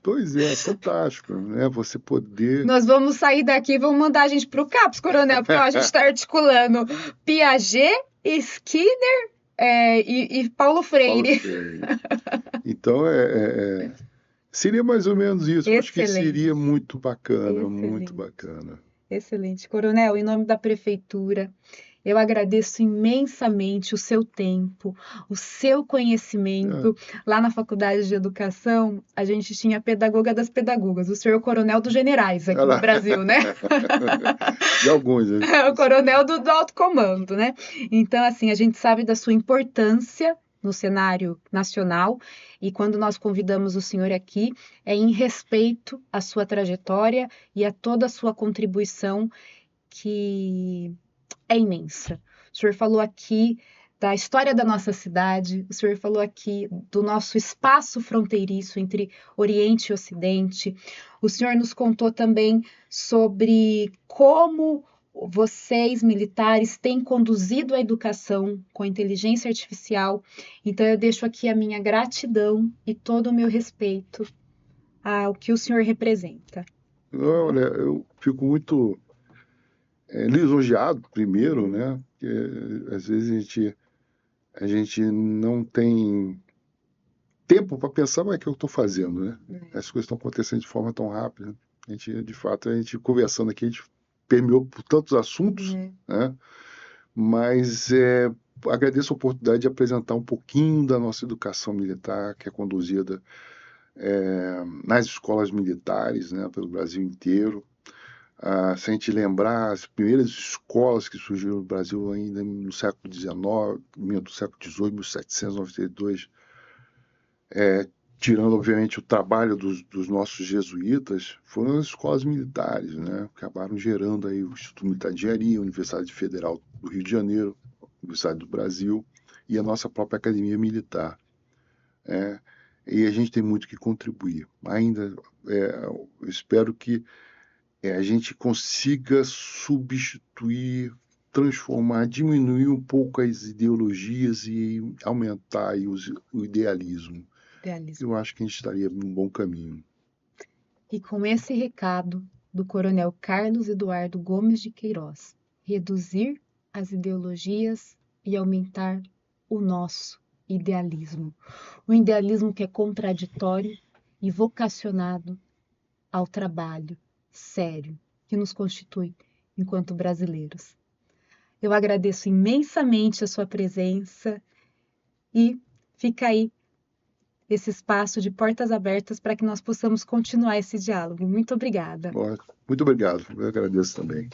Pois é, fantástico, né? Você poder. nós vamos sair daqui e vamos mandar a gente para o CAPS, Coronel, porque a gente está articulando Piaget, Skinner e Paulo Freire. Então, seria mais ou menos isso. Eu acho que Excelente, seria muito bacana, muito excelente, bacana. excelente. Coronel, em nome da prefeitura, Eu agradeço imensamente o seu tempo, o seu conhecimento. Lá na Faculdade de Educação, a gente tinha a pedagoga das pedagogas, o senhor coronel dos generais aqui no Brasil, né? De alguns, né? O coronel do alto comando, né? Então, assim, a gente sabe da sua importância no cenário nacional e quando nós convidamos o senhor aqui, é em respeito à sua trajetória e a toda a sua contribuição que é imensa. O senhor falou aqui da história da nossa cidade, o senhor falou aqui do nosso espaço fronteiriço entre Oriente e Ocidente, o senhor nos contou também sobre como vocês, militares, têm conduzido a educação com a inteligência artificial. Então, eu deixo aqui a minha gratidão e todo o meu respeito ao que o senhor representa. Olha, eu fico muito lisonjeado, primeiro, né? Porque às vezes a gente não tem tempo para pensar, mas o que eu estou fazendo, né? As coisas estão acontecendo de forma tão rápida. A gente, de fato, a gente conversando aqui, a gente permeou por tantos assuntos, né? Mas agradeço a oportunidade de apresentar um pouquinho da nossa educação militar, que é conduzida nas escolas militares, né, pelo Brasil inteiro. Se a gente lembrar, as primeiras escolas que surgiram no Brasil ainda no século XIX, no século XVIII, 1792, tirando, obviamente, o trabalho dos nossos jesuítas, foram as escolas militares, né? Acabaram gerando aí o Instituto Militar de Engenharia, a Universidade Federal do Rio de Janeiro, a Universidade do Brasil e a nossa própria Academia Militar. E a gente tem muito que contribuir. Ainda eu espero que a gente consiga substituir, transformar, diminuir um pouco as ideologias e aumentar aí o idealismo. Eu acho que a gente estaria num bom caminho. E com esse recado do Coronel Carlos Eduardo Gomes de Queiroz, reduzir as ideologias e aumentar o nosso idealismo. Um idealismo que é contraditório e vocacionado ao trabalho sério que nos constitui enquanto brasileiros. Eu agradeço imensamente a sua presença e fica aí esse espaço de portas abertas para que nós possamos continuar esse diálogo. Muito obrigada. Muito obrigado, eu agradeço também.